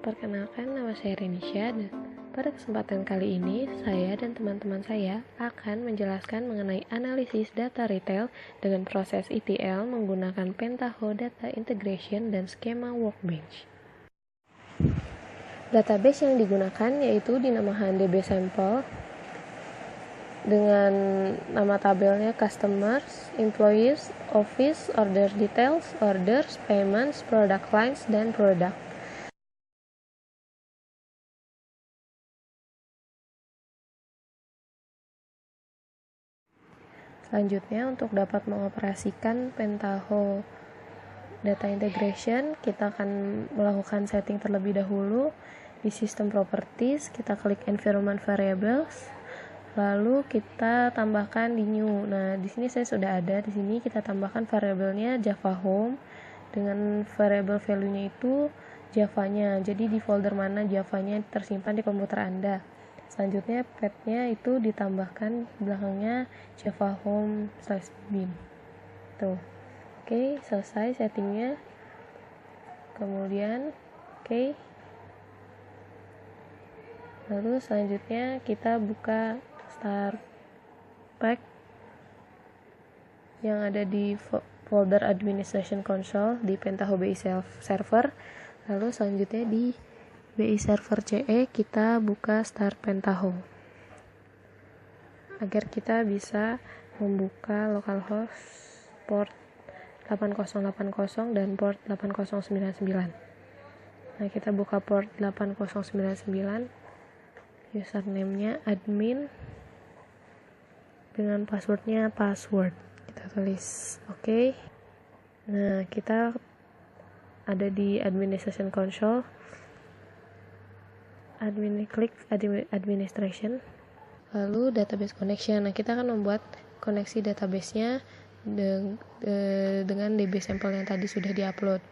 Perkenalkan, nama saya Renisha dan pada kesempatan kali ini saya dan teman-teman saya akan menjelaskan mengenai analisis data retail dengan proses ETL menggunakan Pentaho Data Integration dan skema Workbench. Database yang digunakan yaitu dinamakan DB Sample dengan nama tabelnya Customers, Employees, Office, Order Details, Orders, Payments, Product Lines, dan Product. Selanjutnya, untuk dapat mengoperasikan Pentaho Data Integration, kita akan melakukan setting terlebih dahulu di System Properties. Kita klik Environment Variables, lalu kita tambahkan di New. Nah, di sini saya sudah ada. Di sini kita tambahkan variabelnya Java Home dengan variabel value-nya itu Java-nya. Jadi di folder mana Java-nya tersimpan di komputer Anda. Selanjutnya path-nya itu ditambahkan belakangnya Java Home /bin. Tuh. Oke, selesai settingnya. Kemudian oke. Lalu selanjutnya kita buka start pack yang ada di folder administration console di Pentaho BI server. Lalu selanjutnya di BI server CE kita buka start Pentaho agar kita bisa membuka localhost port 8080 dan port 8099. Nah, kita buka port 8099, username-nya admin dengan password-nya password. Kita tulis oke. Nah, kita ada di administration console. Klik administration, lalu database connection. Nah, kita akan membuat koneksi database-nya dengan DB sample yang tadi sudah diupload.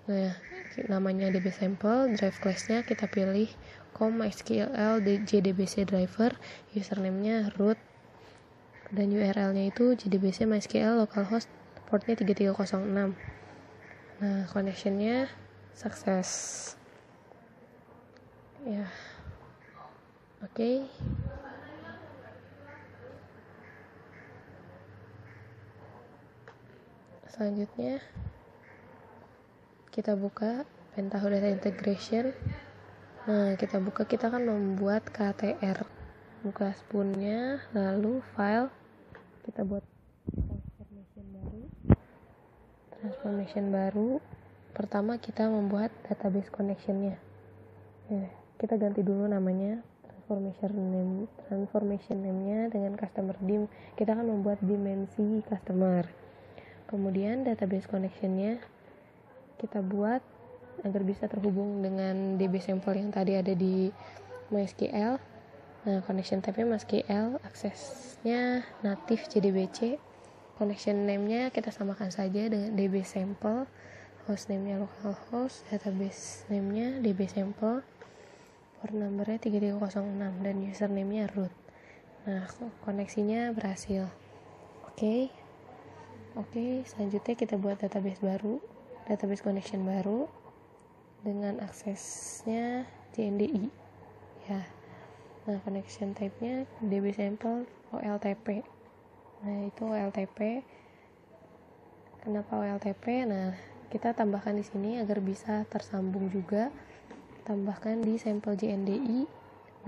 Nah, namanya DB sample, drive class-nya kita pilih com/mysql jdbc driver, username-nya root, dan URL-nya itu jdbc mysql localhost portnya 3306. Nah, connection-nya sukses. Ya, oke. Selanjutnya kita buka Pentaho Data Integration. Nah, kita akan membuat KTR. Buka spoon-nya, lalu file, kita buat transformation baru. Pertama kita membuat database connection-nya. Kita ganti dulu namanya, transformation name-nya dengan customer dim. Kita akan membuat dimensi customer. Kemudian database connection-nya kita buat agar bisa terhubung dengan DB sample yang tadi ada di MySQL. Nah, connection type-nya MySQL, aksesnya native JDBC. Connection name-nya kita samakan saja dengan DB sample, host name-nya localhost, database name-nya DB sample, port number-nya 3306 dan username-nya root. Nah, koneksinya berhasil. Oke, selanjutnya kita buat database connection baru dengan aksesnya JNDI. Ya. Nah, connection type-nya DB sample OLTP. Nah, itu OLTP. Kenapa OLTP? Nah, kita tambahkan di sini agar bisa tersambung juga. Tambahkan di sampel JNDI.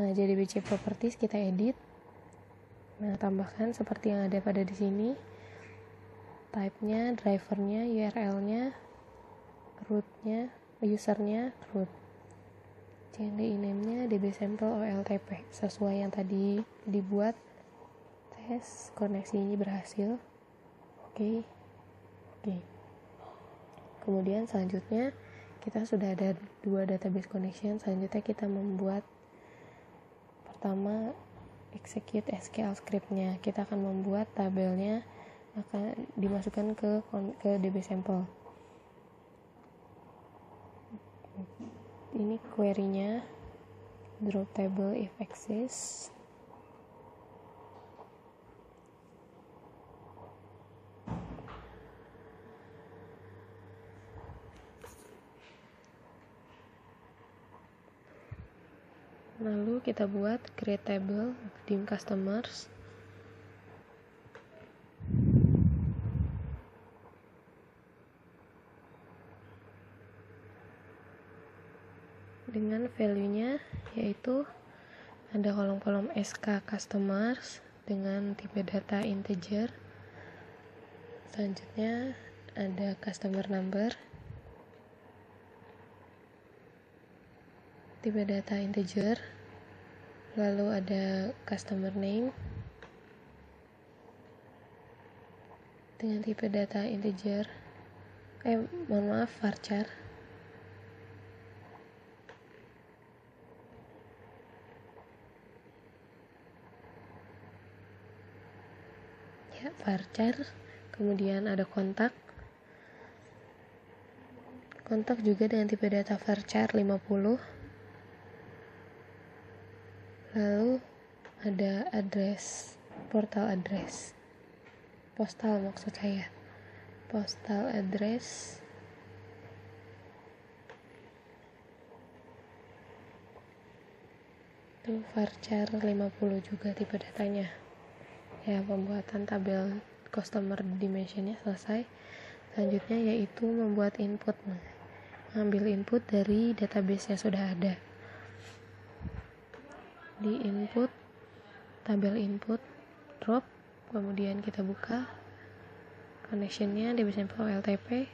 Nah, JDBC properties kita edit. Nah, tambahkan seperti yang ada pada di sini. Type-nya, driver-nya, URL-nya, root-nya, user-nya, root. JNDI name-nya DB sample OLTP sesuai yang tadi dibuat. Tes koneksi ini berhasil. Oke. Kemudian selanjutnya kita sudah ada 2 database connection. Selanjutnya kita membuat pertama execute SQL script-nya. Kita akan membuat tabelnya akan dimasukkan ke DB sample. Ini query-nya drop table if exists. Lalu kita buat create table dim customers. Dengan value-nya yaitu ada kolom-kolom SK customers dengan tipe data integer. Selanjutnya ada customer number, tipe data integer. Lalu ada customer name dengan tipe data integer. Varchar. Varchar. Kemudian ada kontak juga dengan tipe data varchar 50. Lalu ada address, postal maksud saya, postal address itu varchar 50 juga tipe datanya. Ya, pembuatan tabel customer dimensionnya selesai. Selanjutnya yaitu membuat input, mengambil input dari database yang sudah ada. Di input, tabel input drop, kemudian kita buka connectionnya DB-Sampler OLTP,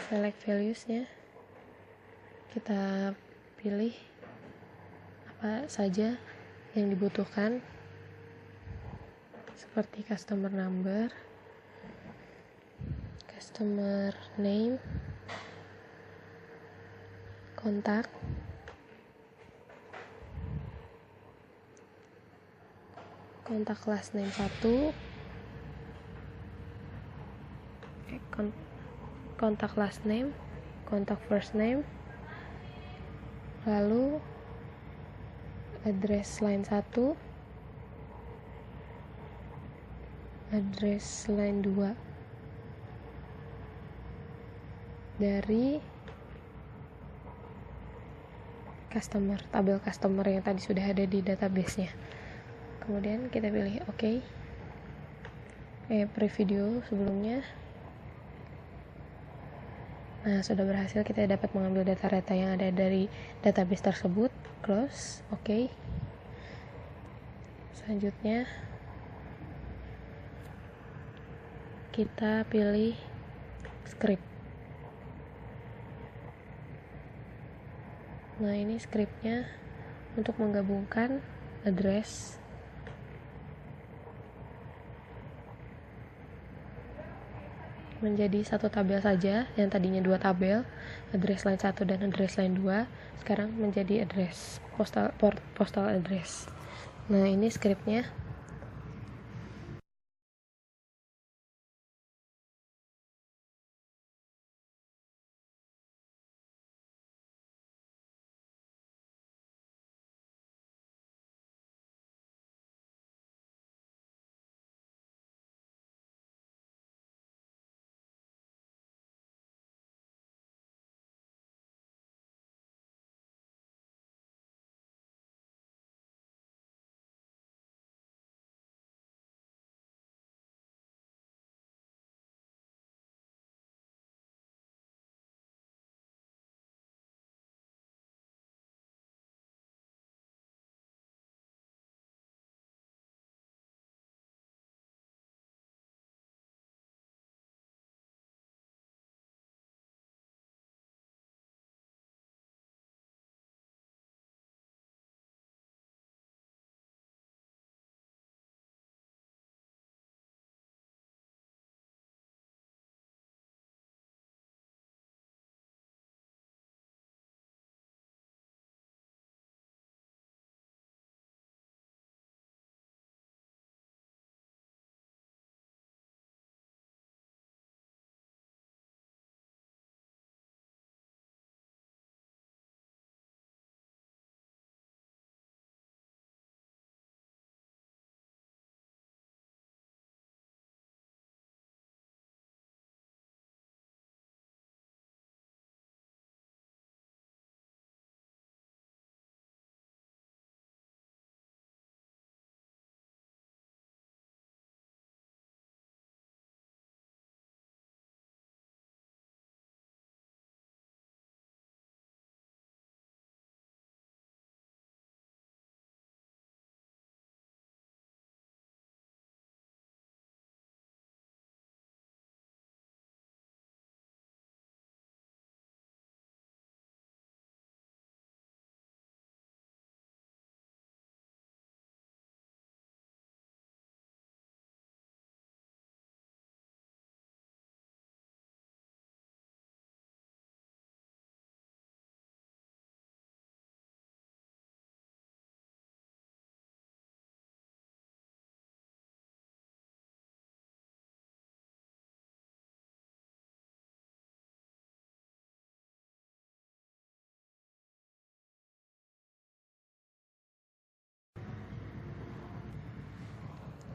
select values-nya, kita pilih apa saja yang dibutuhkan seperti customer number, customer name, kontak, last name 1, kontak last name, kontak first name, lalu address line 1, address line 2 dari customer, tabel customer yang tadi sudah ada di database-nya. Kemudian kita pilih OK. Pre-video sebelumnya. Nah, sudah berhasil, kita dapat mengambil data-data yang ada dari database tersebut. Close, OK. Selanjutnya kita pilih script. Nah, ini scriptnya untuk menggabungkan address menjadi satu tabel saja, yang tadinya 2 tabel, address line 1 dan address line 2, sekarang menjadi address postal address. Nah, ini scriptnya.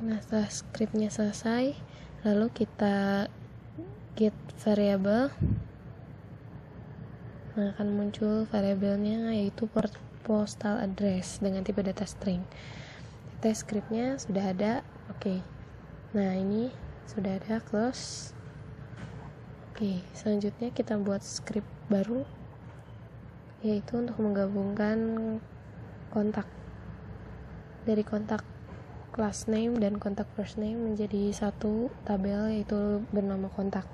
Nah, setelah scriptnya selesai, lalu kita get variable. Nah, akan muncul variabelnya yaitu postal address dengan tipe data string. Test scriptnya sudah ada. Oke. Nah, ini sudah ada, close. Oke, selanjutnya kita buat script baru, yaitu untuk menggabungkan kontak dari kontak class name dan kontak first name menjadi satu tabel, yaitu bernama kontak.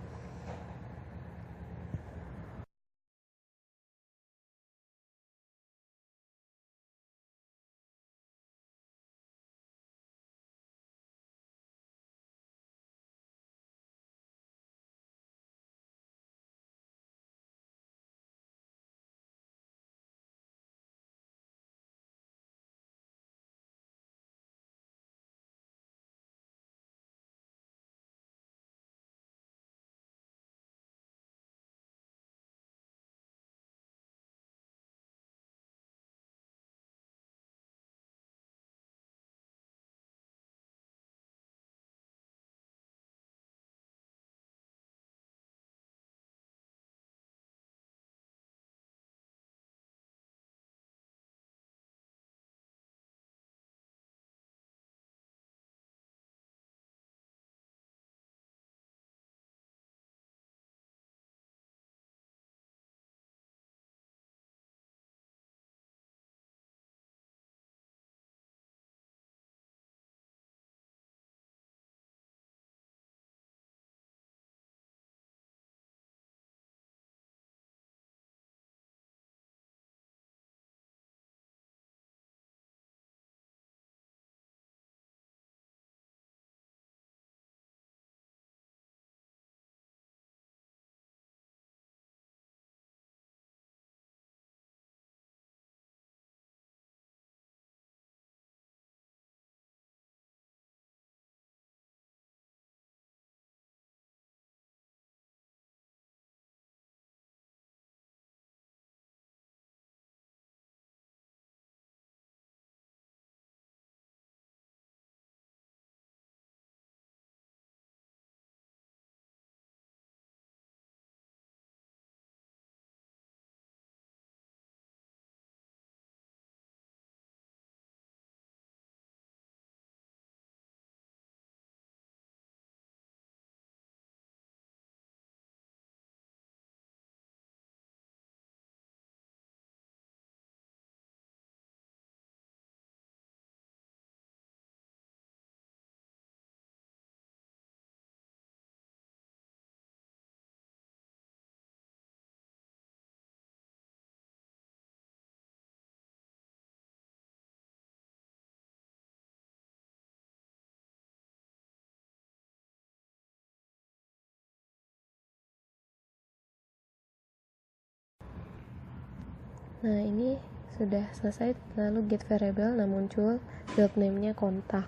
Nah, ini sudah selesai. Lalu get variable, nah muncul field name-nya kontak.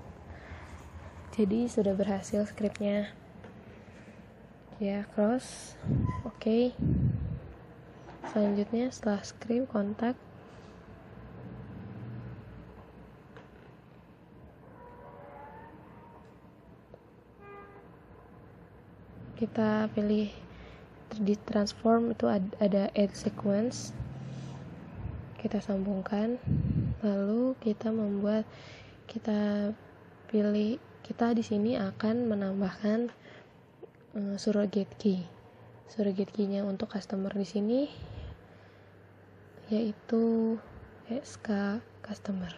Jadi sudah berhasil scriptnya. Ya, cross. Oke. Selanjutnya setelah script kontak, kita pilih di transform, itu ada add sequence, kita sambungkan, lalu kita pilih, kita di sini akan menambahkan surrogate key. Surrogate key-nya untuk customer di sini yaitu SK customer.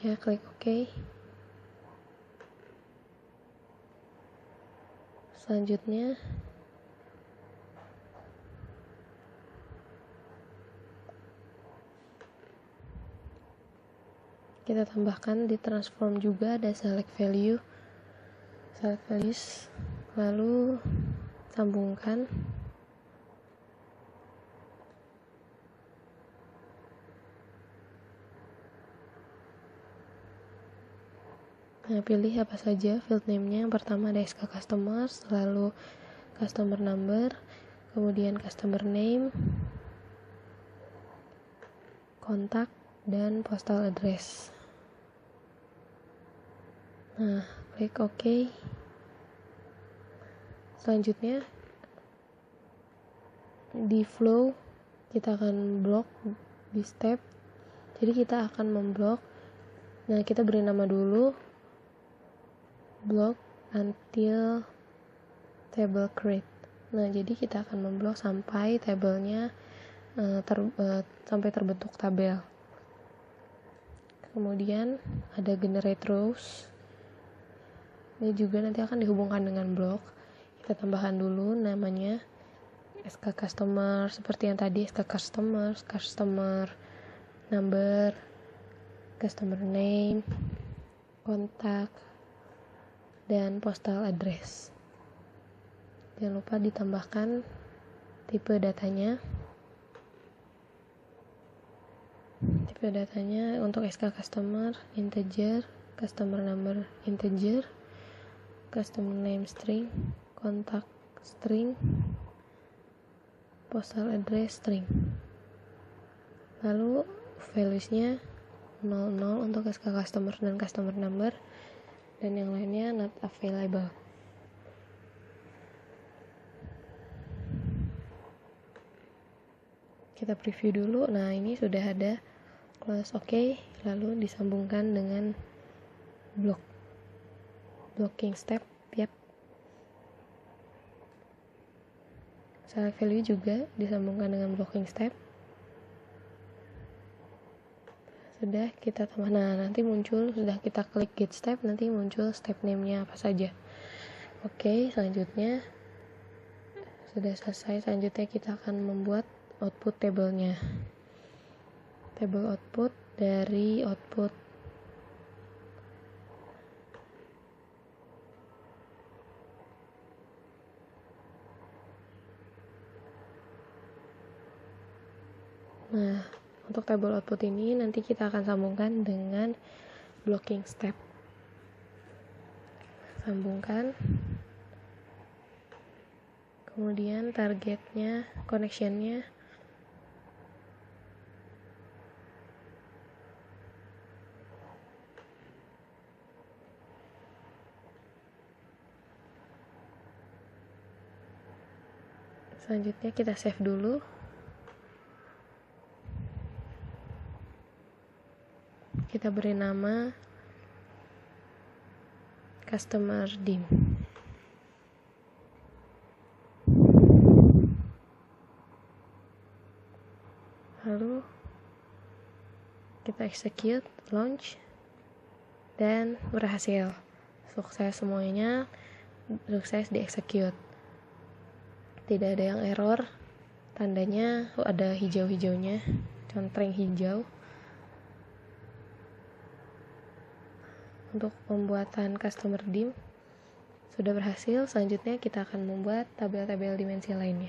Ya, klik OK. Selanjutnya kita tambahkan di transform juga ada select values, lalu sambungkan. Nah, pilih apa saja field name-nya. Yang pertama ada SK customer, lalu customer number, kemudian customer name, kontak, dan postal address. Nah, klik OK. Selanjutnya di flow kita akan blok di step. Jadi kita akan memblok. Nah, kita beri nama dulu block until table create. Nah, jadi kita akan memblok sampai tabelnya sampai terbentuk tabel. Kemudian ada generate rows. Ini juga nanti akan dihubungkan dengan blok. Kita tambahkan dulu namanya SK customer seperti yang tadi, SK customer, customer number, customer name, kontak, dan postal address. Jangan lupa ditambahkan tipe datanya. Tipe datanya untuk SK customer integer, customer number integer, customer name string, kontak string, postal address string. Lalu values-nya 00 untuk SK customer dan customer number, dan yang lainnya not available. Kita preview dulu. Nah, ini sudah ada close OK, lalu disambungkan dengan blocking step. Select value juga disambungkan dengan blocking step. Sudah kita tambah. Nah, nanti muncul, sudah kita klik get step, nanti muncul step name-nya apa saja. Oke, selanjutnya sudah selesai. Selanjutnya kita akan membuat output tabelnya. Tabel output dari output Nah, untuk tabel output ini nanti kita akan sambungkan dengan blocking step. Sambungkan. Kemudian targetnya, connectionnya selanjutnya kita save dulu. Kita beri nama customer dim. Lalu kita execute, launch, dan berhasil. Sukses semuanya, sukses di execute. Tidak ada yang error. Tandanya ada hijau-hijaunya, contreng hijau. Untuk pembuatan customer dim sudah berhasil. Selanjutnya kita akan membuat tabel-tabel dimensi lainnya.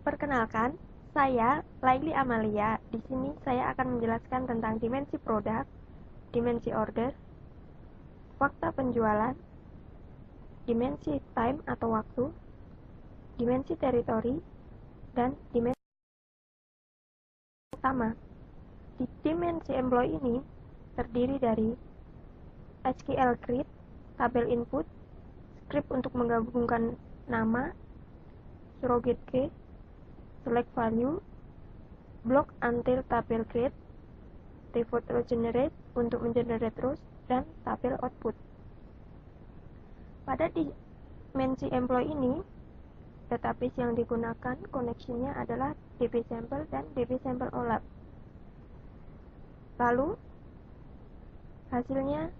Perkenalkan, saya Laili Amalia. Di sini saya akan menjelaskan tentang dimensi produk, dimensi order, fakta penjualan, dimensi time atau waktu, dimensi teritori, dan dimensi utama. Di dimensi employee ini terdiri dari SQL create, tabel input, script untuk menggabungkan nama, surrogate key, select value, block until tabel create, default row generate untuk mengenerate rows, dan tabel output. Pada dimensi employee ini, database yang digunakan koneksinya adalah dbSample dan dbSample OLAP. Lalu hasilnya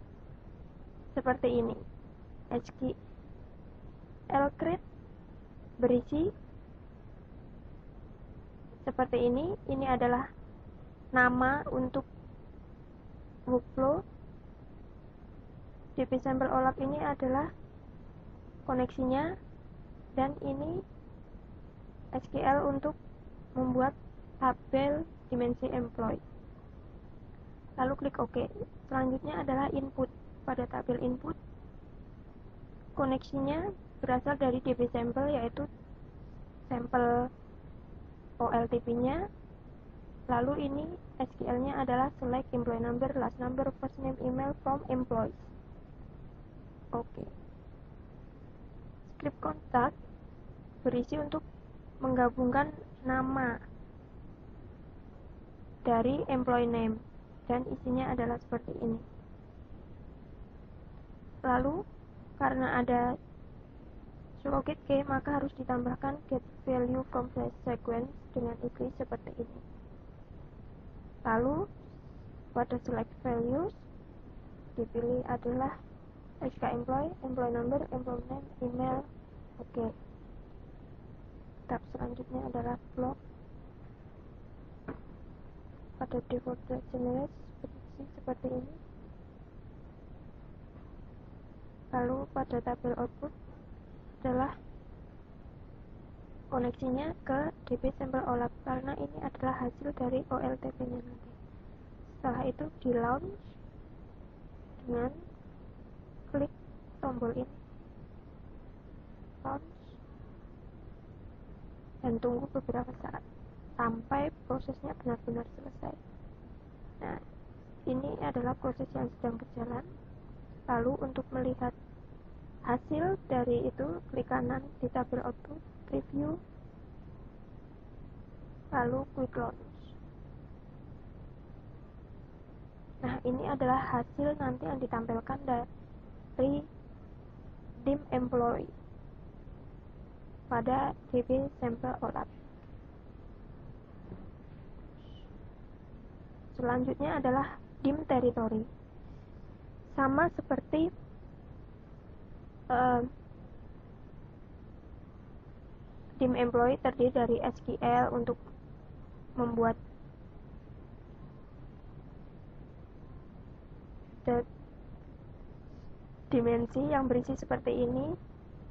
seperti ini. SQL create berisi seperti ini. Ini adalah nama untuk workflow. dbSample OLAP ini adalah koneksinya, dan ini SQL untuk membuat tabel dimensi employee. Lalu klik OK. Selanjutnya adalah input. Pada tabel input, koneksinya berasal dari dbSample, yaitu sampel OLTP-nya. Lalu ini SQL-nya adalah select employee number, last number, first name, email from employees. Oke. Script contact berisi untuk menggabungkan nama dari employee name dan isinya adalah seperti ini. Lalu karena ada surrogate key, maka harus ditambahkan get value from sequence dengan isi seperti ini. Lalu pada select values dipilih adalah SK employee, employee number, employee name, email. Oke. Tab selanjutnya adalah block. Pada default generate seperti ini. Lalu pada tabel output adalah koneksinya ke DB sampel OLAP karena ini adalah hasil dari OLTP-nya nanti. Setelah itu di launch dengan klik tombol ini, launch, dan tunggu beberapa saat sampai prosesnya benar-benar selesai. Nah, ini adalah proses yang sedang berjalan. Lalu untuk melihat hasil dari itu, klik kanan di tabel output, preview, lalu quick launch. Nah, ini adalah hasil nanti yang ditampilkan dari dim employee pada DB sampel OLAP. Selanjutnya adalah dim territory. Sama seperti dim employee terdiri dari SQL untuk membuat dimensi yang berisi seperti ini,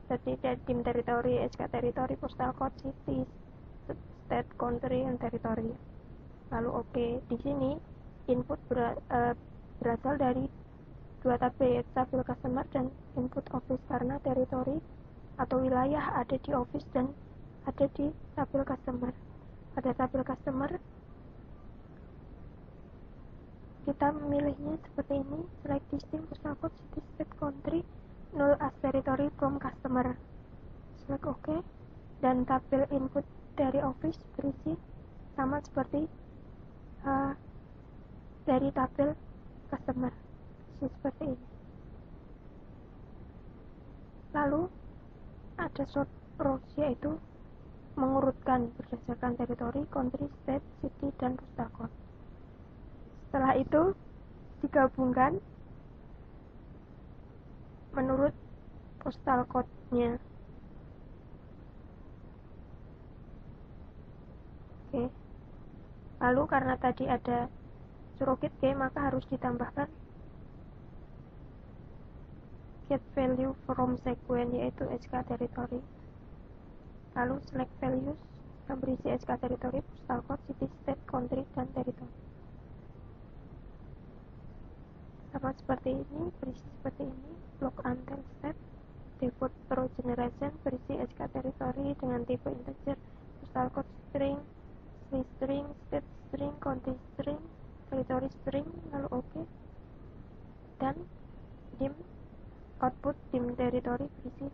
terdiri dari dim territory, SK territory, postal code, city, state, country, and territory. Lalu oke, di sini input berasal dari dua tabel, tabel customer dan input office, karena territory atau wilayah ada di office dan ada di tabel customer. Pada tabel customer kita memilihnya seperti ini, select distinct postal code, city, state, country, null as territory from customer, select OK, dan tabel input dari office berisi sama seperti dari tabel customer, seperti ini. Lalu ada sort rows, yaitu mengurutkan berdasarkan teritori, country, state, city, dan postal code. Setelah itu digabungkan menurut postal code-nya. Oke. Lalu karena tadi ada surrogate key, maka harus ditambahkan get value from sequence, yaitu SK territory. Lalu select values yang berisi SK territory, postal code, city, state, country, dan territory. Sama seperti ini, berisi seperti ini, block until step, default row generation berisi SK territory dengan tipe integer, postal code string, string, state string, country string, territory string, lalu OK. Dan dim output dim territory berisi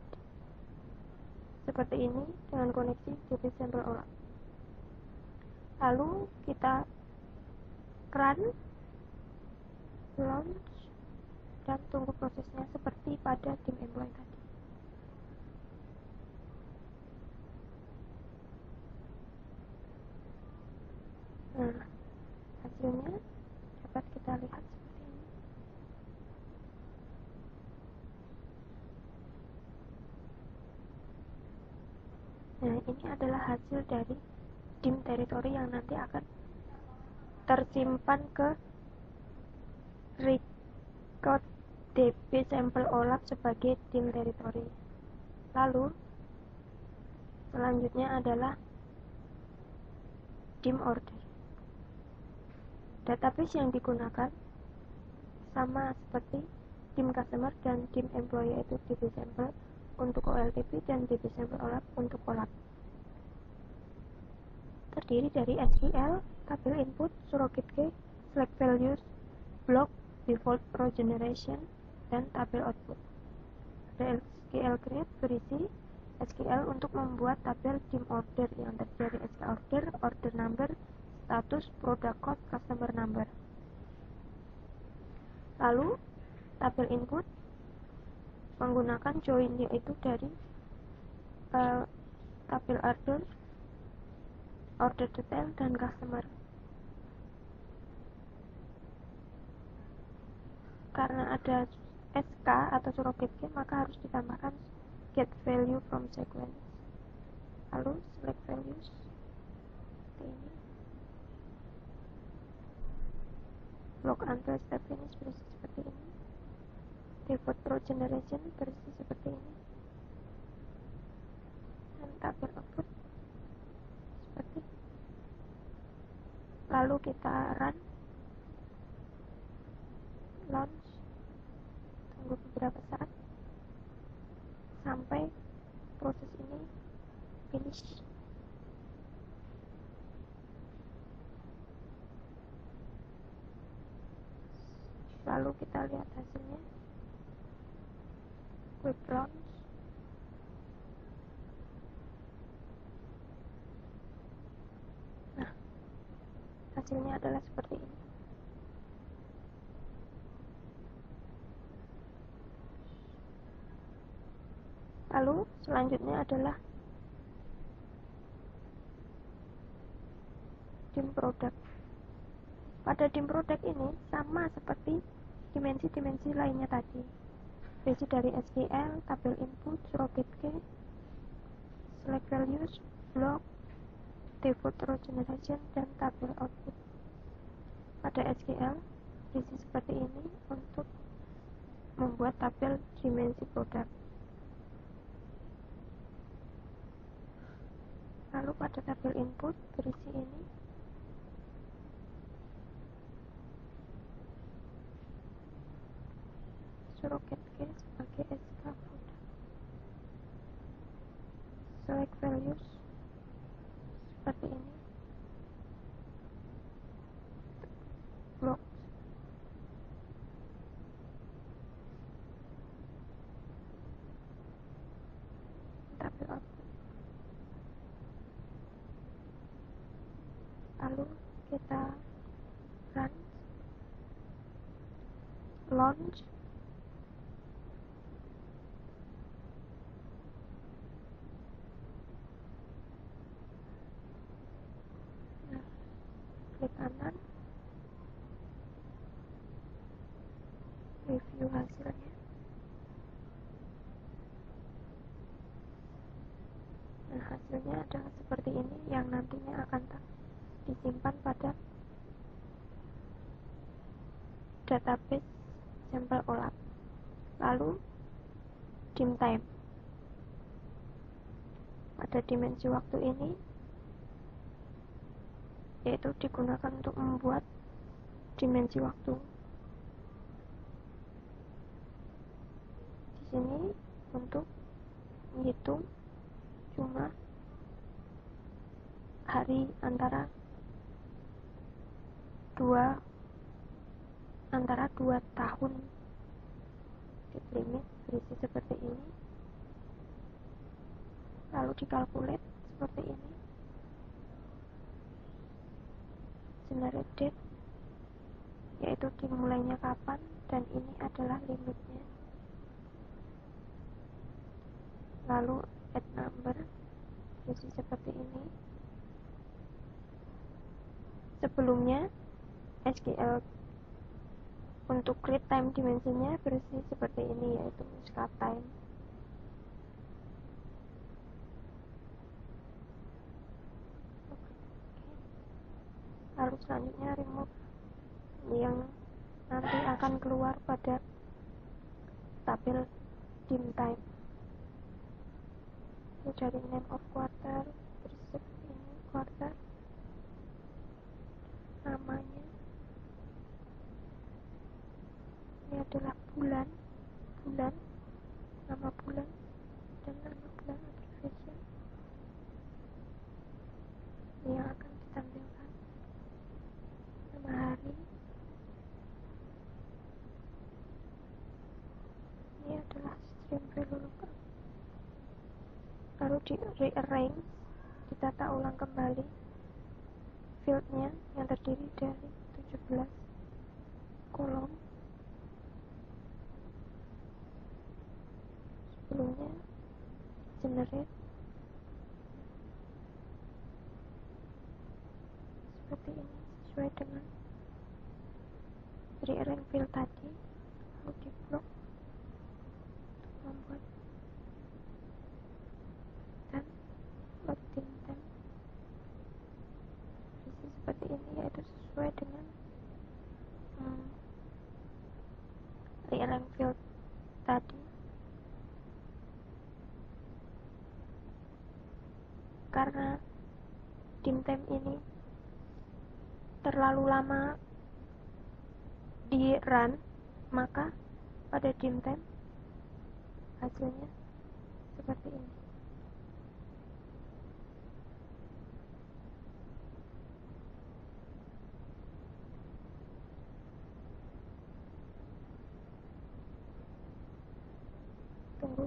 seperti ini dengan koneksi DB sampel OLAP. Lalu kita run, launch, dan tunggu prosesnya seperti pada dim employee tadi. Nah, hasilnya dapat kita lihat seperti ini. Nah, ini adalah hasil dari dim territory yang nanti akan tersimpan ke record DB sampel OLAP sebagai dim territory. Lalu selanjutnya adalah dim order. Database yang digunakan sama seperti dim customer dan dim employee, yaitu DB sampel untuk OLTP dan DB sampel OLAP untuk OLAP. terdiri dari SQL, tabel input, surrogate key, select values, block, default row generation, dan tabel output. Ada SQL create berisi SQL untuk membuat tabel dim order yang terdiri dari SK order, order number, status, product code, customer number. Lalu tabel input menggunakan join, yaitu dari tabel order, order detail, dan customer. Karena ada SK atau surrogate key, maka harus ditambahkan get value from sequence. Lalu select values seperti ini, block until step finish berisi seperti ini, default row generation berisi seperti ini, dan tabel output seperti ini. Lalu kita run, launch, tunggu beberapa saat sampai proses ini finish. Lalu kita lihat hasilnya, quick launch. Nah, hasilnya adalah seperti ini. Lalu selanjutnya adalah dim product. Pada dim product ini sama seperti dimensi-dimensi lainnya tadi, berisi dari SQL, tabel input, surrogate key, select values, block, default row generation, dan tabel output. Pada SQL berisi seperti ini untuk membuat tabel dimensi produk. Lalu pada tabel input berisi ini, surrogate key sebagai SK produk, select values seperti ini, block, tabel output. Lalu kita run, launch, nah, klik kanan, review hasilnya. Nah, hasilnya adalah seperti ini, yang nantinya akan disimpan pada database sampel OLAP. Lalu dim time. Pada dimensi waktu ini yaitu digunakan untuk membuat dimensi waktu. Di sini untuk menghitung cuma hari antara dua tahun. Set limit berisi seperti ini, lalu dikalkulate seperti ini, generate date yaitu dimulainya kapan, dan ini adalah limitnya. Lalu add number berisi seperti ini. Sebelumnya SQL untuk create time dimensinya berisi seperti ini, yaitu start time. Lalu selanjutnya remove yang nanti akan keluar pada tabel dim time. Dari name of quarter berisi seperti ini, quarter, namanya ini adalah bulan, nama bulan, dan nama bulan abbreviation yang akan string value lookup. Lalu di rearrange, ditata ulang kembali fieldnya yang terdiri dari 17 kolom. Sebelumnya generate seperti ini sesuai dengan rearrange field tadi, lalu di blok untuk membuat dan load dim temp seperti ini, yaitu sesuai dengan rearrange field tadi. Karena dim temp ini terlalu lama di run, maka pada dim temp hasilnya seperti ini. Tunggu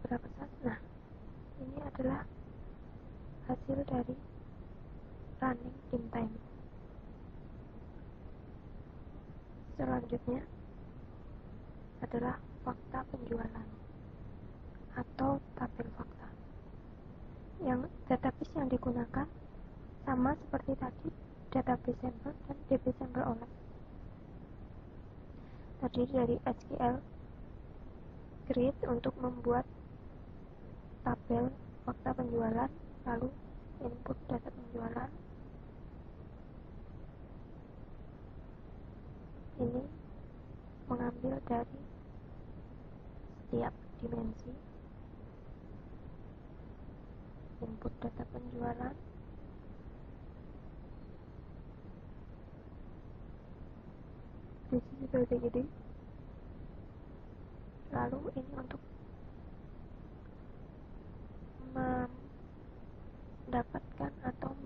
berapa saat. Nah, ini adalah hasil dari running dim time. Selanjutnya adalah fakta penjualan atau tabel fakta. Yang database yang digunakan sama seperti tadi, database sampel dan DB sampel OLED. Terdiri dari SQL grid untuk membuat tabel fakta penjualan, lalu input data penjualan. Ini mengambil dari setiap dimensi input data penjualan, seperti ini. Lalu ini untuk mendapatkan atau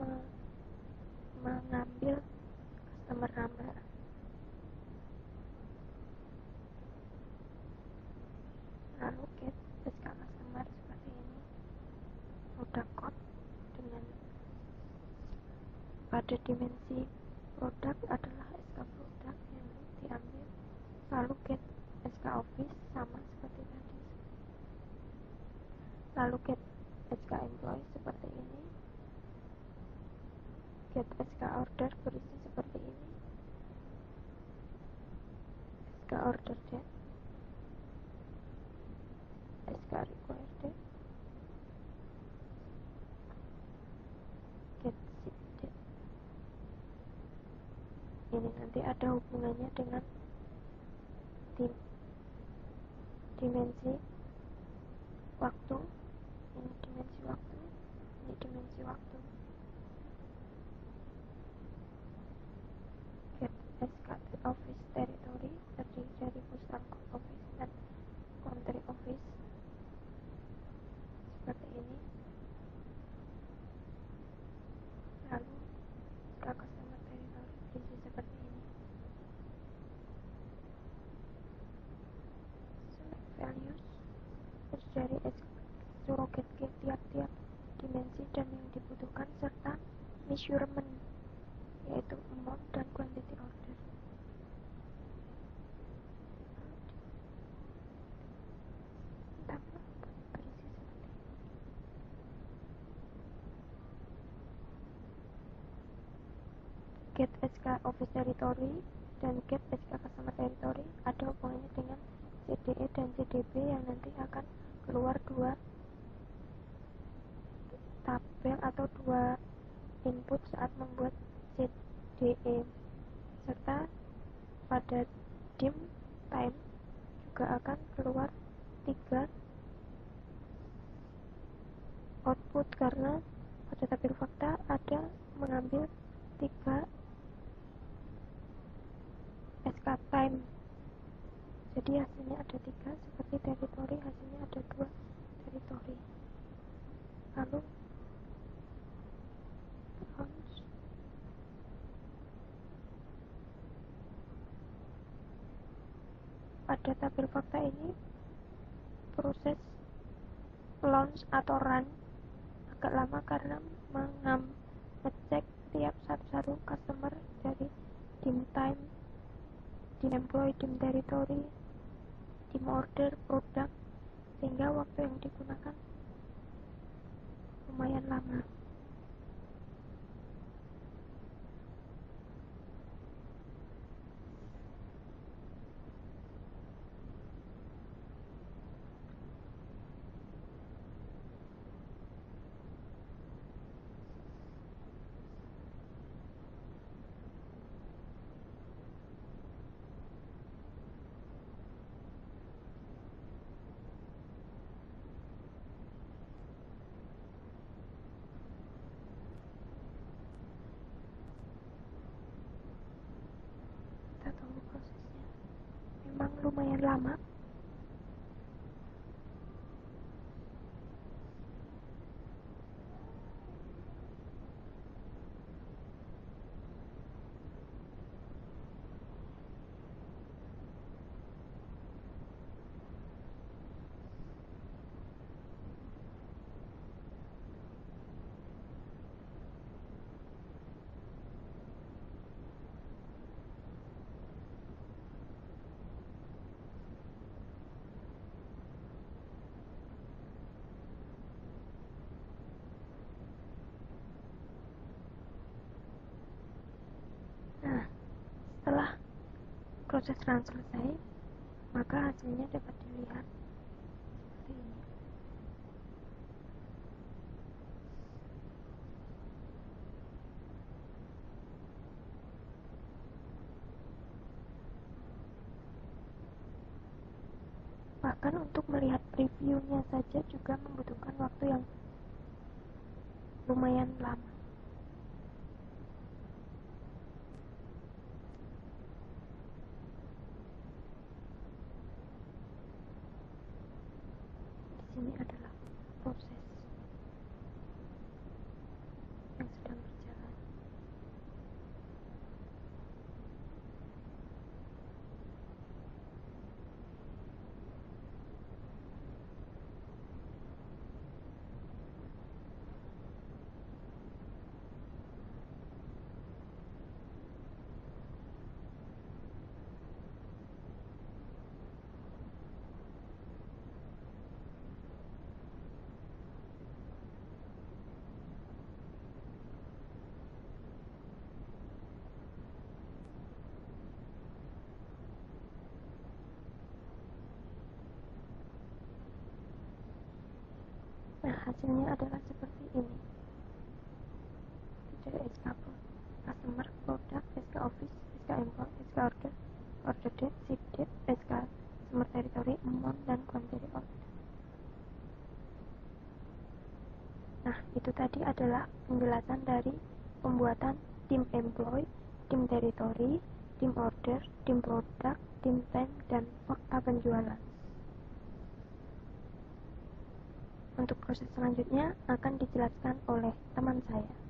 mengambil customer number. Lalu get SK customer seperti ini, produk code dengan pada dimensi produk adalah SK produk yang diambil. Lalu get SK office sama seperti tadi. Lalu get SK employee seperti ini. Get SK order berisi seperti ini. SK order date, SK required date, get ship date. Ini nanti ada hubungannya dengan dimensi waktu. Ini dimensi waktu, ini dimensi waktu. Get SK office territory terdiri dari postal code office dan country office seperti ini. Lalu SK customer territory berisi seperti ini. Select values terdiri dari surrogate key tiap-tiap dimensi dan yang dibutuhkan, serta measurement yaitu amount dan quantity order. Tabel berisi seperti ini. Get SK office territory dan get SK customer territory ada hubungannya dengan CDE dan CDB yang nanti akan keluar dua tabel atau dua input saat membuat CDE, serta pada dim time juga akan keluar 3 output karena pada tabel fakta ada mengambil 3 SK time. Jadi hasilnya ada 3, seperti territory hasilnya ada 2 territory. Lalu launch. pada tabel fakta ini, proses launch atau run agak lama karena mengecek tiap satu customer dari dim time, dim employee, dim territory, dim order, produk, sehingga waktu yang digunakan lumayan lama. Kita tunggu prosesnya. Memang lumayan lama. Nah, setelah proses run selesai, maka hasilnya dapat dilihat seperti ini. Bahkan untuk melihat previewnya saja juga membutuhkan waktu yang lumayan lama. Di sini adalah proses yang sedang berjalan. Nah, hasilnya adalah seperti ini. Dari SK customer, produk, SK office, SK employee, SK order, order date, ship date, SK customer territory, amount, dan quantity order. Nah, itu tadi adalah penjelasan dari pembuatan dim employee, dim territory, dim order, dim produk, dim time, dan fakta penjualan. Untuk proses selanjutnya akan dijelaskan oleh teman saya.